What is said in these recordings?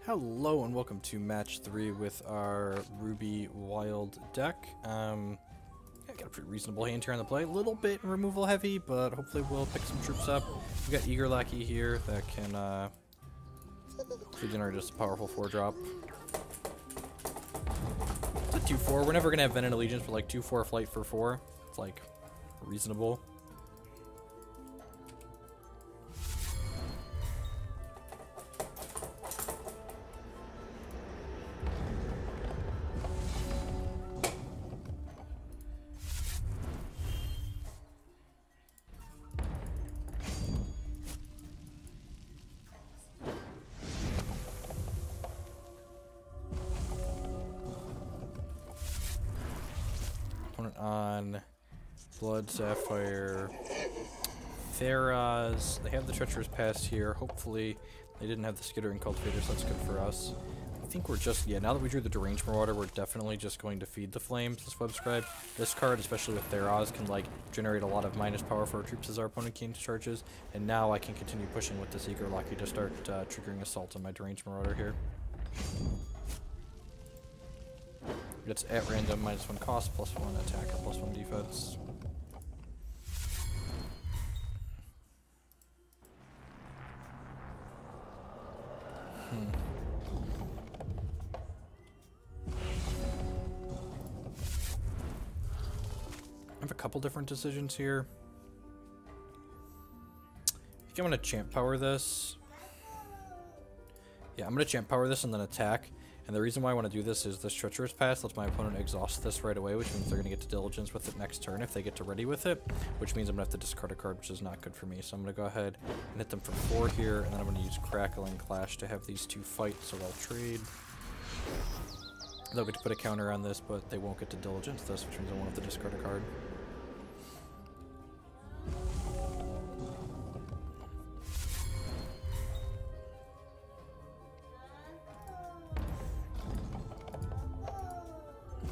Hello and welcome to match 3 with our Ruby Wild deck. Got a pretty reasonable hand here on the play. A little bit removal heavy, but hopefully we'll pick some troops up. We got Eager Lackey here that can generate just a powerful 4-drop. It's a 2-4. We're never gonna have Venant Allegiance for like 2-4 flight for 4. It's like reasonable. On Blood, Sapphire, Theraz. They have the Treacherous Past here. Hopefully they didn't have the Skittering Cultivator, so that's good for us. I think we're just, now that we drew the Deranged Marauder, we're definitely just going to feed the Flames, this Web Scribe. This card, especially with Theraz, can like generate a lot of minus power for our troops as our opponent gains charges. And now I can continue pushing with this Eager Lackey to start triggering Assault on my Deranged Marauder here. It's at random, -1 cost, +1 attack, or +1 defense. I have a couple different decisions here. I think I'm gonna Champ Power this. Yeah, I'm gonna Champ Power this and then attack. And the reason why I want to do this is this Treacherous Pass lets my opponent exhaust this right away, which means they're going to get to Diligence with it next turn if they get to ready with it, which means I'm going to have to discard a card, which is not good for me. So I'm going to go ahead and hit them for 4 here, and then I'm going to use Crackling Clash to have these two fight, so I'll trade. They'll get to put a counter on this, but they won't get to Diligence this, which means I won't have to discard a card.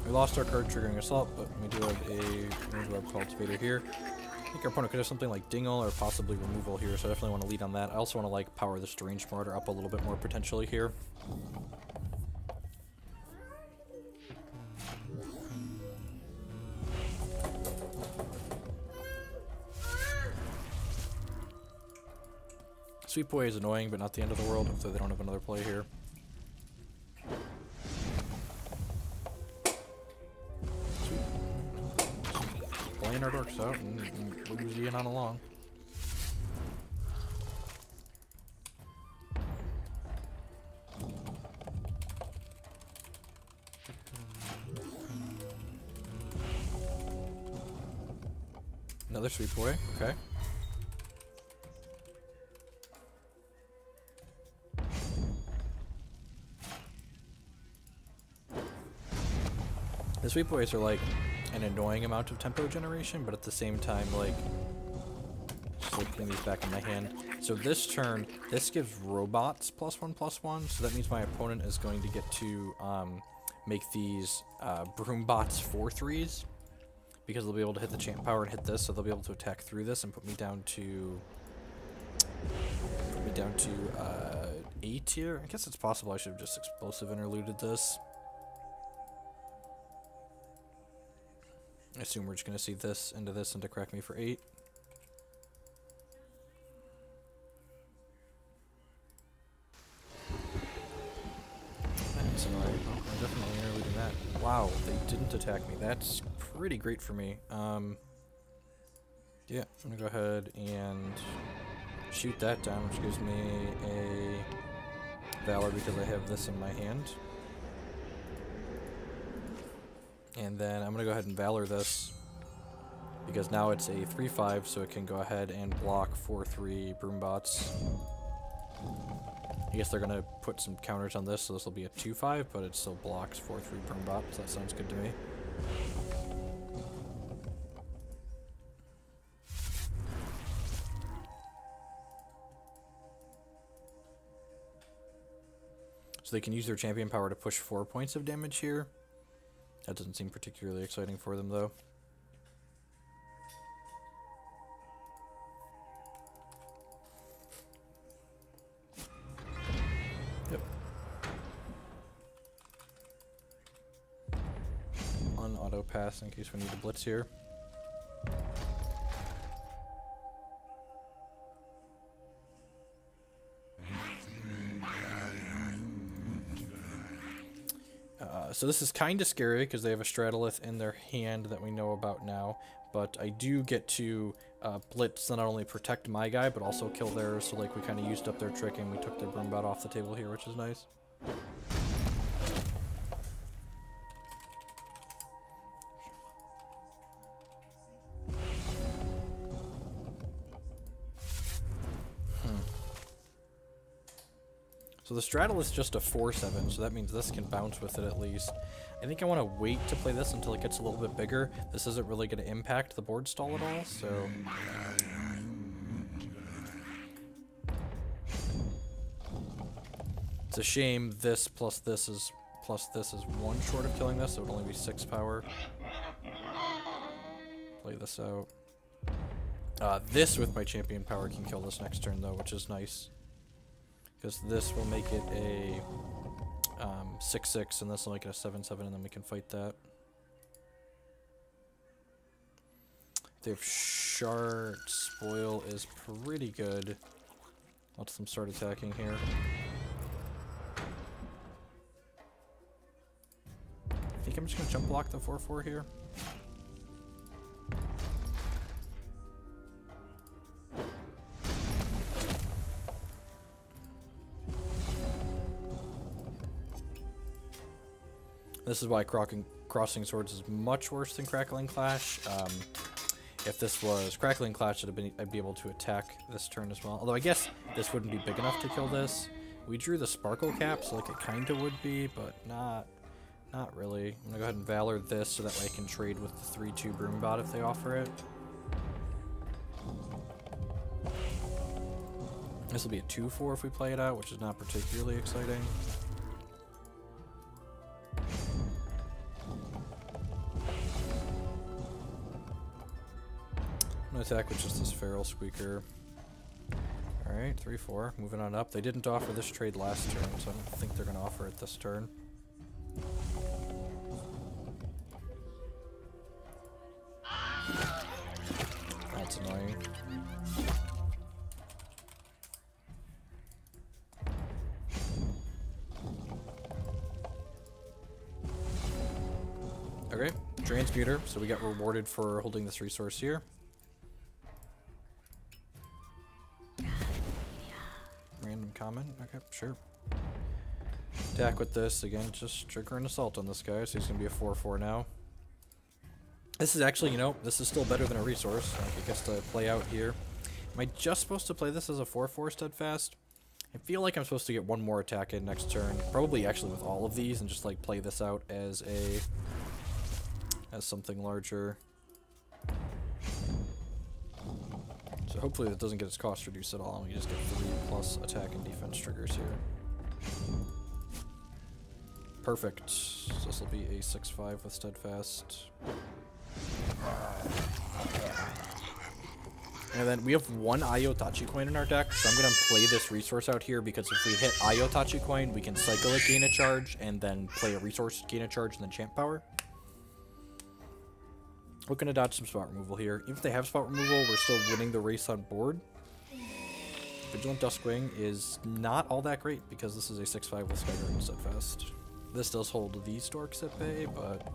We lost our card triggering Assault, but we do have a Range Web Cultivator here. I think our opponent could have something like Dingle or possibly Removal here, so I definitely want to lead on that. I also want to like power this Deranged Marauder up a little bit more potentially here. Sweep Away is annoying, but not the end of the world. Hopefully they don't have another play here. Playing our dorks out and losing on along. Another Sweep Away, okay. The Sweepaways are like an annoying amount of tempo generation, but at the same time, like, just like putting these back in my hand. So this turn, this gives robots +1/+1, so that means my opponent is going to get to make these Broombots 4/3s, because they'll be able to hit the Champ Power and hit this, so they'll be able to attack through this and put me down to 8 here. I guess it's possible I should have just Explosive Interluded this. I assume we're just going to see this and to crack me for 8. That's annoying. I'm definitely interluding that. Wow, they didn't attack me. That's pretty great for me. Yeah, I'm going to go ahead and shoot that down, which gives me a Valor because I have this in my hand. And then I'm going to go ahead and Valor this, because now it's a 3/5, so it can go ahead and block 4/3 Broombots. I guess they're going to put some counters on this, so this will be a 2/5, but it still blocks 4/3 Broombots. That sounds good to me. So they can use their Champion Power to push 4 points of damage here. That doesn't seem particularly exciting for them, though. Yep. pass in case we need to blitz here. So this is kind of scary because they have a Stratolith in their hand that we know about now, but I do get to blitz to not only protect my guy, but also kill theirs, so like we kind of used up their trick and we took their Broombot off the table here, which is nice. So the Straddle is just a 4/7, so that means this can bounce with it at least. I think I want to wait to play this until it gets a little bit bigger. This isn't really going to impact the board stall at all, so... It's a shame this plus this is 1 short of killing this, so it would only be 6 power. Play this out. This with my champion power can kill this next turn though, which is nice. Because this will make it a 6/6, and this will make it a 7/7, and then we can fight that. They have Shard. Spoil is pretty good. Let them start attacking here. I think I'm just going to jump block the 4/4 here. This is why Crossing Swords is much worse than Crackling Clash. If this was Crackling Clash, I'd be able to attack this turn as well. Although I guess this wouldn't be big enough to kill this. We drew the Sparkle Cap, so like it kind of would be, but not really. I'm gonna go ahead and Valor this so that way I can trade with the 3/2 Broombot if they offer it. This will be a 2/4 if we play it out, which is not particularly exciting. Attack with just this Feral Squeaker. Alright, 3/4. Moving on up. They didn't offer this trade last turn, so I don't think they're going to offer it this turn. That's annoying. Okay, Transmuter. So we got rewarded for holding this resource here. Random common. Okay, sure. Attack with this. Again, just trigger an assault on this guy, so he's going to be a 4/4 now. This is actually, you know, this is still better than a resource. I guess to play out here. Am I just supposed to play this as a 4/4 Steadfast? I feel like I'm supposed to get one more attack in next turn. Probably actually with all of these, and just like play this out as something larger. So hopefully that doesn't get its cost reduced at all, and we just get 3+ attack and defense triggers here. Perfect. So this will be a 6/5 with Steadfast. And then we have one Iotachi coin in our deck, so I'm going to play this resource out here, because if we hit Iotachi coin, we can cycle it, gain a charge, and then play a resource, gain a charge, and then champ power. We're going to dodge some spot removal here. Even if they have spot removal, we're still winning the race on board. Vigilant Duskwing is not all that great, because this is a 6/5 with Skyguard and Steadfast. This does hold these Storks at bay, but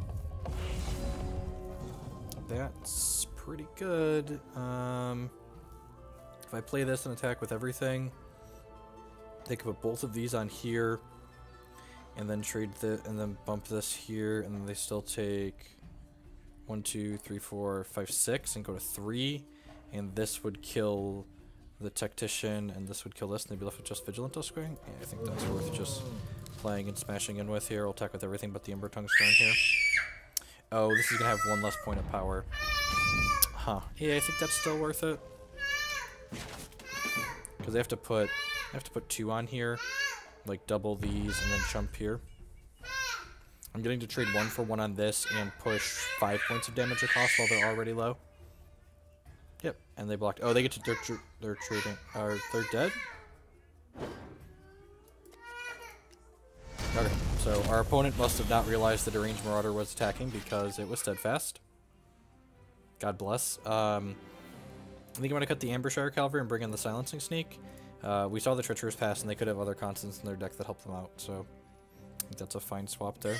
that's pretty good. If I play this and attack with everything, they can put both of these on here, and then trade and then bump this here, and then they still take 1, 2, 3, 4, 5, 6, and go to 3, and this would kill the Tactician, and this would kill this, and they'd be left with just Vigilant Duskwing. Yeah, I think that's worth just playing and smashing in with here. I'll attack with everything but the Ember Tongue Stone here. Oh, this is gonna have 1 less point of power. Huh. Yeah, I think that's still worth it. Because they have to put 2 on here, like double these, and then jump here. I'm getting to trade 1 for 1 on this and push 5 points of damage across while they're already low. Yep, and they blocked. Oh, they get to they're trading. They're dead. Okay. So our opponent must have not realized the Deranged Marauder was attacking because it was steadfast. God bless. I think I'm going to cut the Ambershire Cavalry and bring in the Silencing Sneak. We saw the Treacherous Pass, and they could have other constants in their deck that help them out, so I think that's a fine swap there.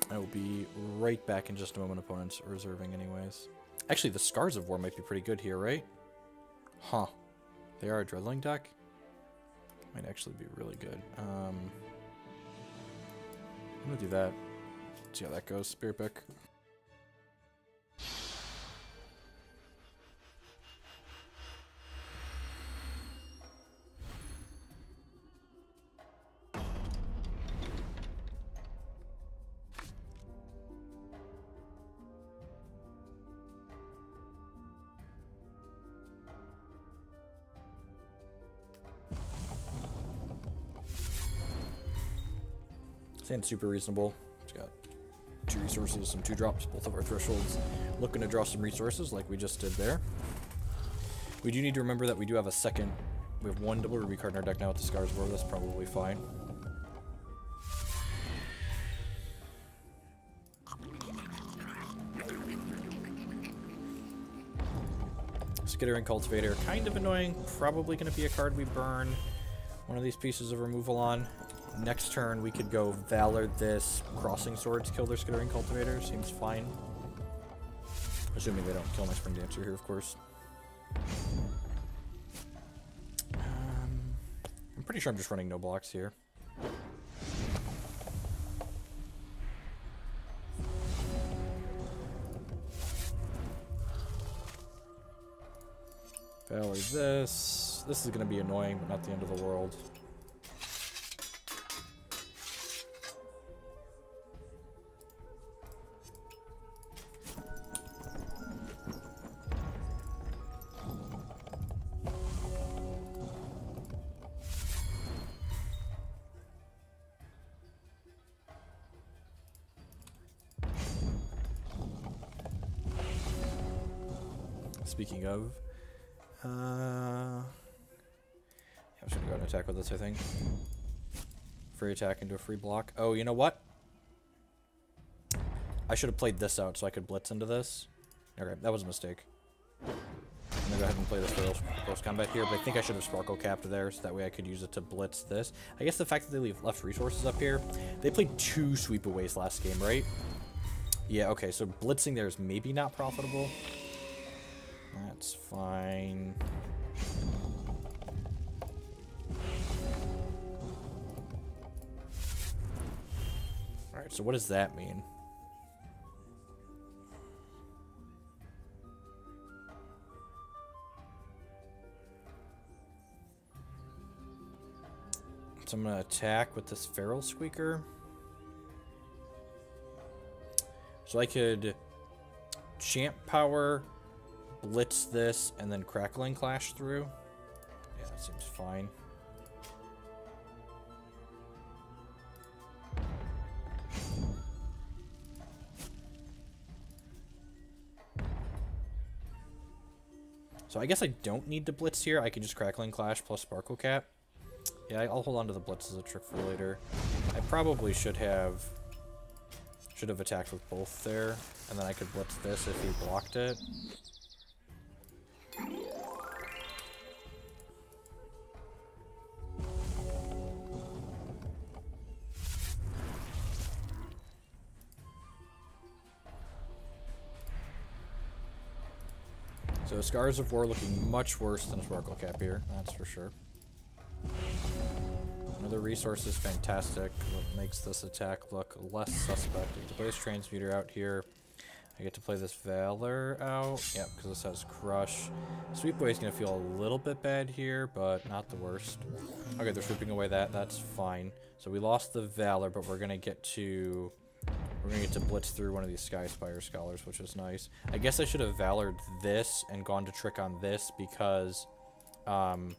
I will be right back in just a moment. Opponents are reserving anyways. Actually, the Scars of War might be pretty good here, right? Huh. They are a Dreadling deck? Might actually be really good. I'm gonna do that. See how that goes. Spirit Pick. Seems super reasonable. It's got 2 resources, some 2 drops, both of our thresholds. Looking to draw some resources like we just did there. We do need to remember that we do have a second. We have 1 double Ruby card in our deck now with the Scars of War. That's probably fine. Skittering Cultivator, kind of annoying. Probably going to be a card we burn one of these pieces of removal on. Next turn, we could go Valor this, Crossing Swords, kill their Skittering Cultivator. Seems fine. Assuming they don't kill my Spring Dancer here, of course. I'm pretty sure I'm just running no blocks here. Valor this. This is going to be annoying, but not the end of the world. Speaking of, yeah, I'm just gonna go and attack with this, I think. Free attack into a free block. Oh, you know what? I should have played this out so I could blitz into this. Okay, that was a mistake. I'm gonna go ahead and play this for close combat here, but I think I should have Sparkle Capped there so that way I could use it to blitz this. I guess the fact that they leave left resources up here, they played 2 sweepaways last game, right? Yeah, okay, so blitzing there is maybe not profitable. That's fine. Alright, so what does that mean? So I'm going to attack with this Feral Squeaker. So I could Champ Power, blitz this, and then Crackling Clash through. Yeah, that seems fine. So I guess I don't need to blitz here. I can just Crackling Clash plus Sparkle Cap. Yeah, I'll hold on to the blitz as a trick for later. I probably should have attacked with both there, and then I could blitz this if he blocked it. So Scars of War looking much worse than Sparkle Cap here, that's for sure. Another resource is fantastic. What makes this attack look less suspect? I get to play this Transmuter out here. I get to play this Valor out. Yep, because this has Crush. Sweepaway is going to feel a little bit bad here, but not the worst. Okay, they're sweeping away that. That's fine. So we lost the Valor, but we're going to get to We're gonna get to blitz through one of these Sky Spire Scholars, which is nice. I guess I should have Valored this and gone to Trick on this because then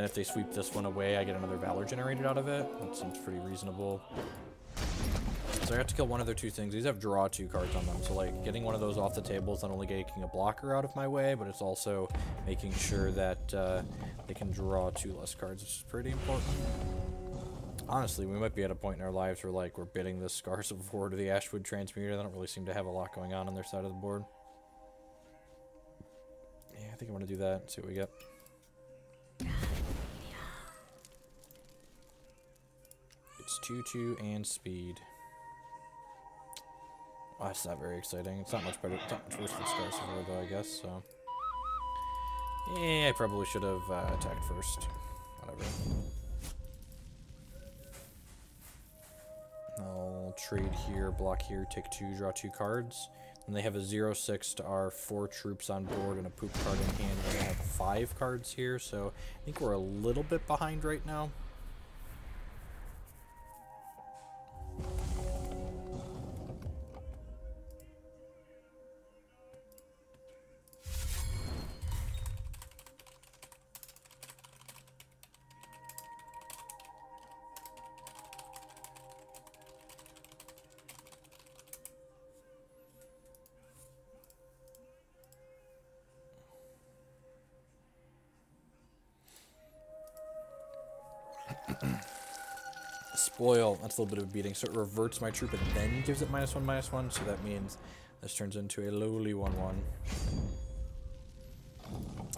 if they sweep this one away, I get another Valor generated out of it. That seems pretty reasonable. So I have to kill one of their two things. These have draw 2 cards on them, so like getting one of those off the table is not only taking a blocker out of my way, but it's also making sure that they can draw 2 less cards, which is pretty important. Honestly, we might be at a point in our lives where like we're bidding the Scars of War to the Ashwood Transmuter. They don't really seem to have a lot going on their side of the board. Yeah, I think I'm gonna do that. See what we get. It's 2/2 and speed. Oh, that's not very exciting. It's not much better. It's not much worse than Scars of War, though, I guess. So, yeah, I probably should have attacked first. Whatever. I'll trade here, block here, take 2, draw 2 cards. And they have a 0/6 to our 4 troops on board and a poop card in hand. We're gonna have 5 cards here, so I think we're a little bit behind right now. Spoil, that's a little bit of a beating. So it reverts my troop and then gives it -1/-1, so that means this turns into a lowly 1/1.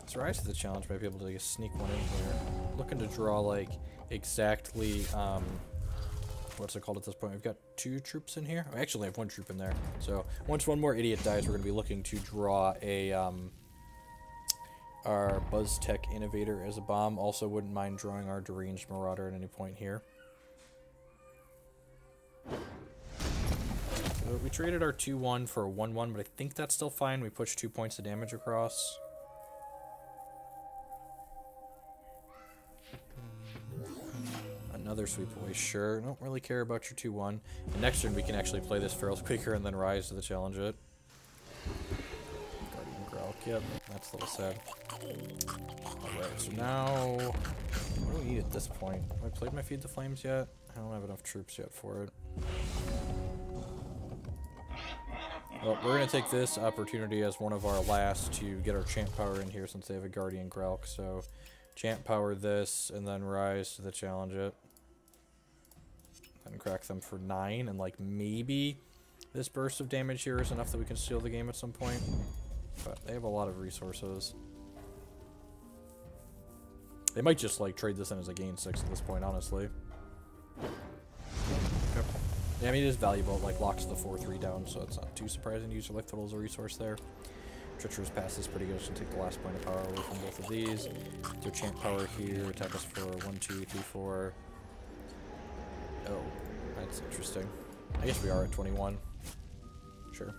So Rise to the Challenge might be able to sneak one in here. Looking to draw like exactly what's it called at this point? We've got 2 troops in here. I actually have 1 troop in there. So once one more idiot dies, we're gonna be looking to draw a our Buzz Tech Innovator as a bomb. Also wouldn't mind drawing our Deranged Marauder at any point here. So we traded our 2/1 for a 1/1, but I think that's still fine. We pushed 2 points of damage across. Another sweep away, sure. Don't really care about your 2/1. And next turn we can actually play this Feral Squeaker and then Rise to the Challenge it. Guardian Growlk, yep, that's a little sad. Alright, so now what do we need at this point? Have I played my Feed the Flames yet? I don't have enough troops yet for it. Well, we're going to take this opportunity as one of our last to get our Champ Power in here since they have a Guardian Growlk. So, Champ Power this, and then Rise to the Challenge it. Then crack them for 9, and like maybe this burst of damage here is enough that we can steal the game at some point. But they have a lot of resources. They might just like trade this in as a gain 6 at this point, honestly. Yep. Yeah, I mean, it is valuable. It like locks the 4/3 down, so it's not too surprising to use your life total as a resource there. Treacherous Pass is pretty good. Should take the last point of power away from both of these. Do Champ Power here. Attack us for 1, 2, 3, 4. Oh, that's interesting. I guess we are at 21. Sure.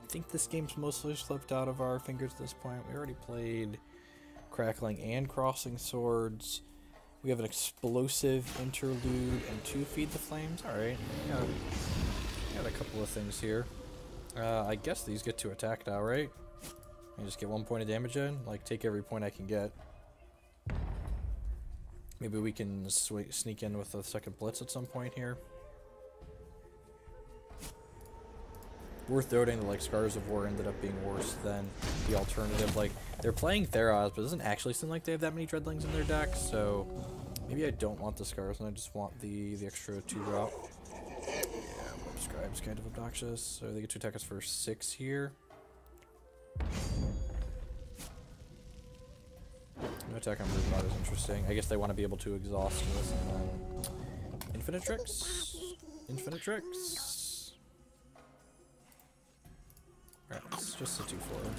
I think this game's mostly slipped out of our fingers at this point. We already played Crackling and Crossing Swords. We have an Explosive Interlude and 2 Feed the Flames. Alright, got a couple of things here. I guess these get to attack now, right? I just get 1 point of damage in? Like, take every point I can get. Maybe we can sneak in with a second Blitz at some point here. Worth noting that like Scars of War ended up being worse than the alternative. Like they're playing Theros, but it doesn't actually seem like they have that many Dreadlings in their deck. So maybe I don't want the Scars and I just want the extra 2 drop. Yeah, Scribe's kind of obnoxious. So they get to attack us for 6 here. No attack on Brugmar is interesting. I guess they want to be able to exhaust this and then Infinite Tricks. Infinite Tricks. Right, it's just a 2/4.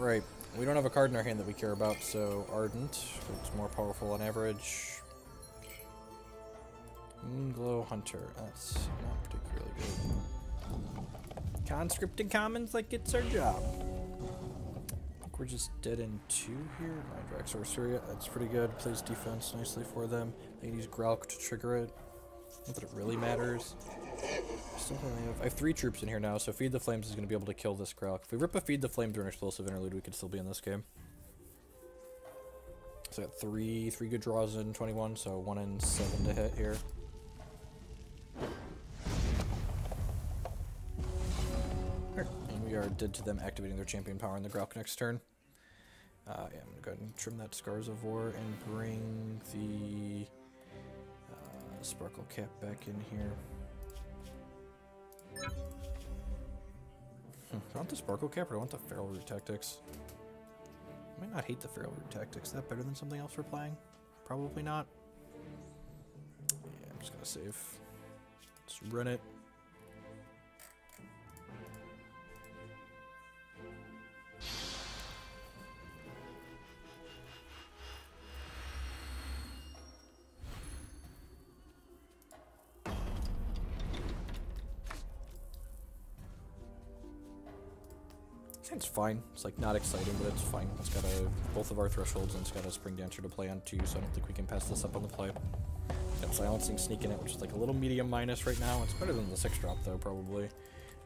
Right. We don't have a card in our hand that we care about, so Ardent. It's more powerful on average. Moonglow Hunter. That's not particularly good. Conscripting commons like it's our job. I think we're just dead in 2 here. Mindrak Sorcery. That's pretty good. Plays defense nicely for them. They use Gralk to trigger it. Not that it really matters. I have 3 troops in here now, so Feed the Flames is going to be able to kill this Gralk. If we rip a Feed the Flames or an Explosive Interlude, we could still be in this game. So I got 3 good draws in 21, so 1 in 7 to hit here. And we are dead to them activating their champion power in the Gralk next turn. Yeah, I'm going to go ahead and trim that Scars of War and bring the Sparkle Cap back in here. Do I want the Sparkle Cap or do I want the Feral Root Tactics? I might not hate the Feral Root Tactics. Is that better than something else we're playing? Probably not. Yeah, I'm just gonna save. Just run it. It's fine. It's like not exciting, but it's fine. It's got both of our thresholds, and it's got a Spring Dancer to play on too, so I don't think we can pass this up on the play. Got Silencing Sneak in it, which is like a little medium minus right now. It's better than the 6-drop though, probably.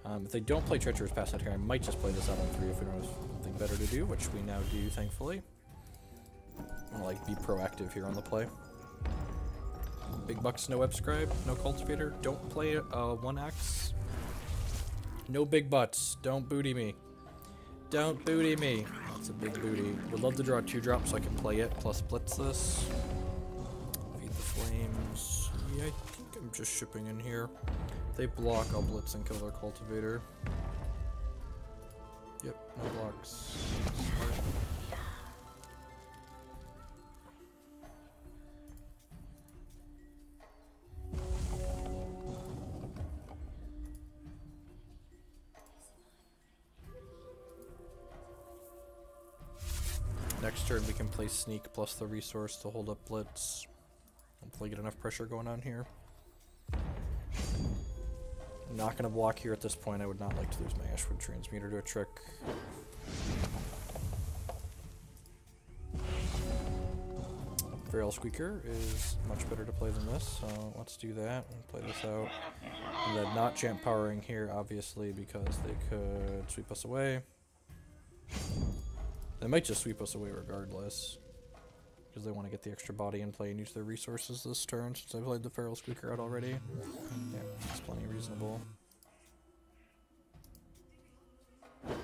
If they don't play Treacherous Pass out here, I might just play this out on 3 if we don't have something better to do, which we now do, thankfully. I'm gonna like be proactive here on the play. Big Bucks, no Web Scribe, no Cultivator. Don't play 1x. No big butts. Don't booty me. Don't booty me. That's a big booty. Would love to draw a 2-drop so I can play it, plus blitz this. Feed the Flames. Yeah, I think I'm just shipping in here. If they block, I'll blitz and kill their Cultivator. Yep, no blocks. Smart. Next turn we can play Sneak plus the resource to hold up Blitz. Hopefully get enough pressure going on here. I'm not going to block here at this point. I would not like to lose my Ashwood Transmuter to a trick. Feral Squeaker is much better to play than this, so let's do that and play this out. And then not champ powering here, obviously, because they could sweep us away. They might just sweep us away regardless, because they want to get the extra body in play and use their resources this turn, since I played the Feral Squeaker out already. Yeah, it's plenty reasonable. I'm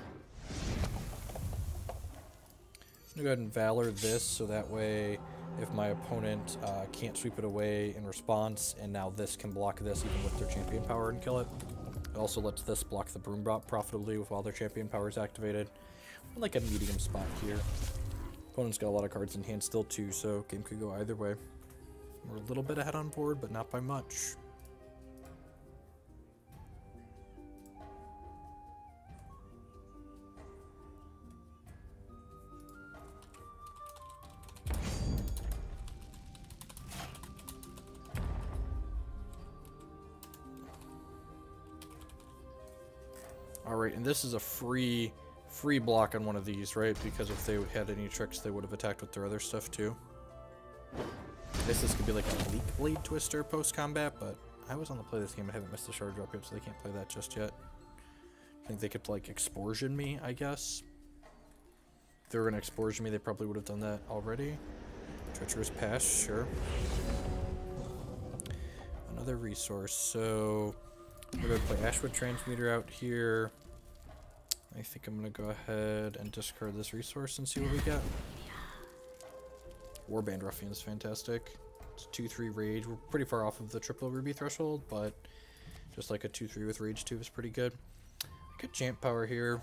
gonna go ahead and Valor this, so that way if my opponent can't sweep it away in response, and now this can block this even with their champion power and kill it. It also lets this block the Broom Bot profitably while their champion power is activated. Like a medium spot here. Opponent's got a lot of cards in hand still too, so game could go either way. We're a little bit ahead on board, but not by much. Alright, and this is a free block on one of these, right? Because if they had any tricks, they would have attacked with their other stuff too. I guess this could be like a Leak Blade Twister post-combat, but I was on the play this game and haven't missed the shard drop yet, so they can't play that just yet. I think they could like Exporsion me, I guess. If they were going to Exporsion me, they probably would have done that already. Treacherous Pass, sure. Another resource, so we're going to play Ashwood Transmuter out here. I think I'm going to go ahead and discard this resource and see what we get. Warband Ruffian is fantastic. It's 2-3 Rage. We're pretty far off of the triple Ruby threshold, but just like a 2-3 with Rage 2 is pretty good. I could Champ Power here.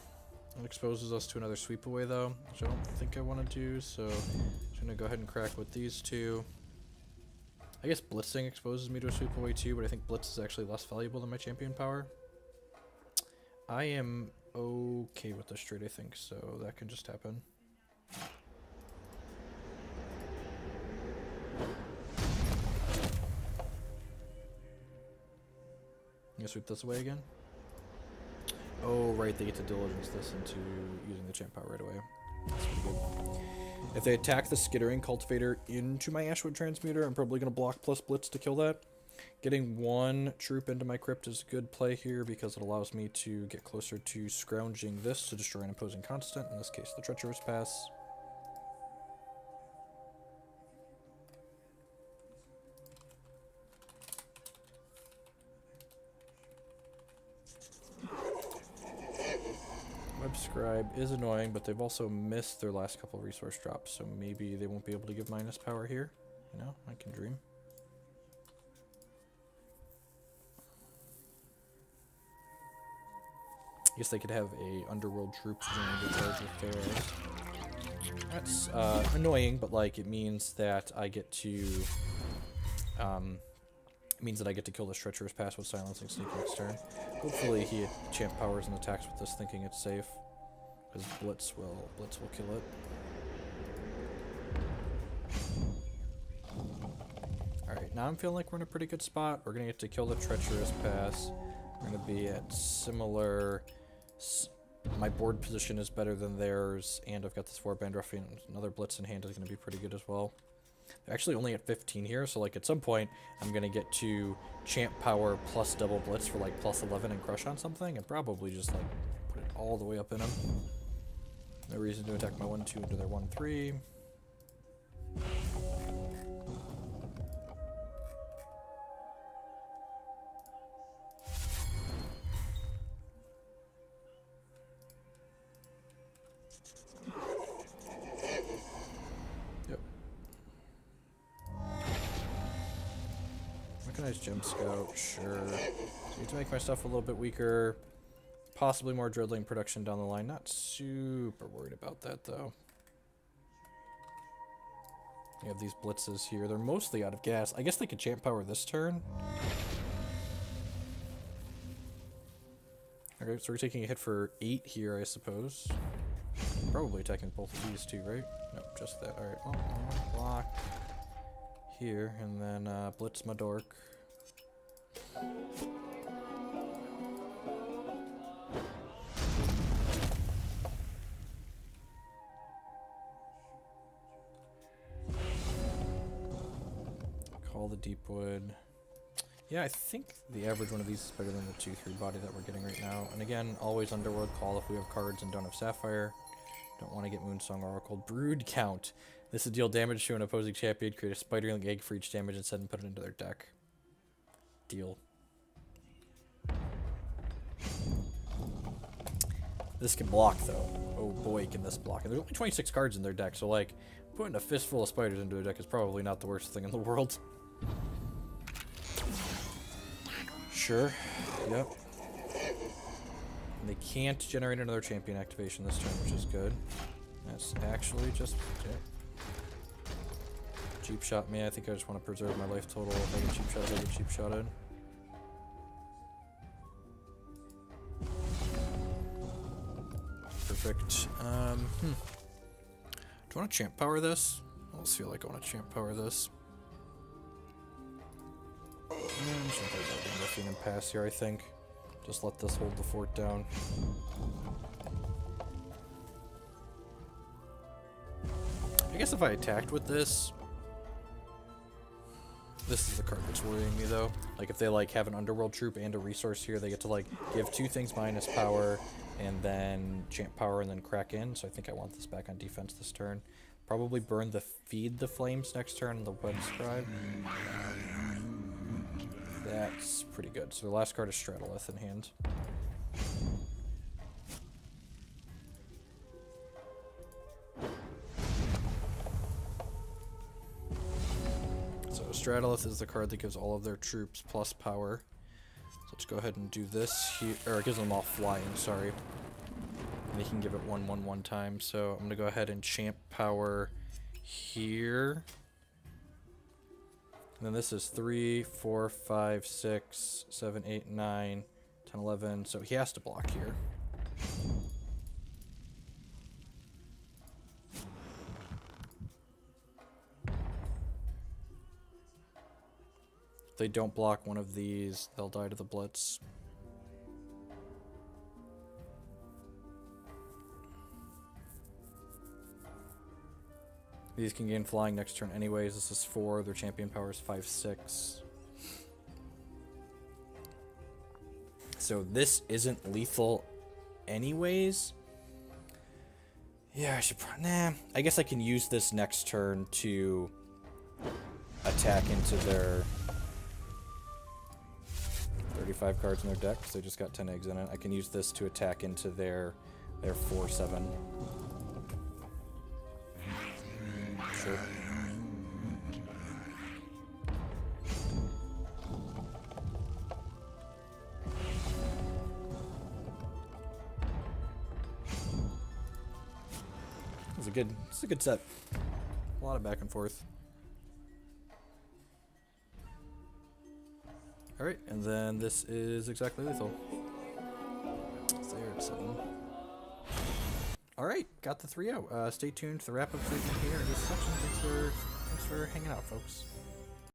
It exposes us to another Sweep Away though, which I don't think I want to do, so I'm just going to go ahead and crack with these two. I guess Blitzing exposes me to a Sweep Away too, but I think Blitz is actually less valuable than my Champion Power. I am okay with the straight, I think, so that can just happen. You sweep this away again? Oh, right, they get to diligence this into using the champ power right away. That's pretty good. If they attack the Skittering Cultivator into my Ashwood Transmuter, I'm probably going to block plus Blitz to kill that. Getting one troop into my crypt is a good play here because it allows me to get closer to scrounging this to destroy an opposing constant, in this case the Treacherous Pass. Web Scribe is annoying, but they've also missed their last couple of resource drops, so maybe they won't be able to give minus power here. You know, I can dream. I guess they could have a Underworld troop join the charge with Pharaohs. That's annoying, but like it means that I get to kill this Treacherous Pass with Silencing Sneak next turn. Hopefully he champ powers and attacks with this, thinking it's safe, because Blitz will kill it. All right, now I'm feeling like we're in a pretty good spot. We're gonna get to kill the Treacherous Pass. We're gonna be at similar. My board position is better than theirs, and I've got this 4-band Ruffian. Another Blitz in hand is going to be pretty good as well. They're actually only at 15 here, so like at some point I'm going to get to champ power plus double Blitz for like plus 11 and crush on something, and probably just like put it all the way up in them. No reason to attack my 1-2 into their 1-3. Gem Scout, sure. So need to make my stuff a little bit weaker. Possibly more Dreadling production down the line. Not super worried about that, though. You have these blitzes here. They're mostly out of gas. I guess they could champ power this turn. Okay, so we're taking a hit for 8 here, I suppose. Probably attacking both of these two, right? Nope, just that. Alright, well, block here, and then blitz my dork. Call the Deepwood. Yeah, I think the average one of these is better than the 2-3 body that we're getting right now. And again, always Underworld call if we have cards and don't have Sapphire. Don't want to get Moonsong Oracle. Brood Count. This will deal damage to an opposing champion, create a Spiderling egg for each damage instead and put it into their deck. Deal. This can block, though. Oh boy, can this block. And there's only 26 cards in their deck, so like, putting a fistful of spiders into a deck is probably not the worst thing in the world. Sure. Yep. And they can't generate another champion activation this turn, which is good. That's actually just... Yep. Cheap shot me. I think I just want to preserve my life total. If I get cheap shot, I get cheap shotted. Perfect. Do I want to champ power this? I almost feel like I want to champ power this. I'm just gonna play Ruffian and pass here, I think. Just let this hold the fort down. I guess if I attacked with this... This is the card that's worrying me, though. Like, if they, like, have an Underworld troop and a resource here, they get to, like, give 2 things minus power, and then champ power, and then crack in. So I think I want this back on defense this turn. Probably burn the Feed the Flames next turn and the Web Scribe. That's pretty good. So the last card is Stratolith in hand. So Stratolith is the card that gives all of their troops plus power. So let's go ahead and do this here, or it gives them all flying, sorry. And he can give it 1/1 time. So I'm gonna go ahead and champ power here. And then this is 3, 4, 5, 6, 7, 8, 9, 10, 11. So he has to block here. If they don't block one of these, they'll die to the Blitz. These can gain flying next turn anyways. This is 4. Their champion power is 5, 6. So this isn't lethal anyways. Yeah, I should nah. I guess I can use this next turn to attack into their 35 cards in their deck, because they just got 10 eggs in it. I can use this to attack into their 4/7. Sure. It's a good set. A lot of back and forth. Alright, and then this is exactly lethal. There at 7. Alright, got the 3 out. Stay tuned for the wrap up segment here in this section. Thanks for hanging out, folks.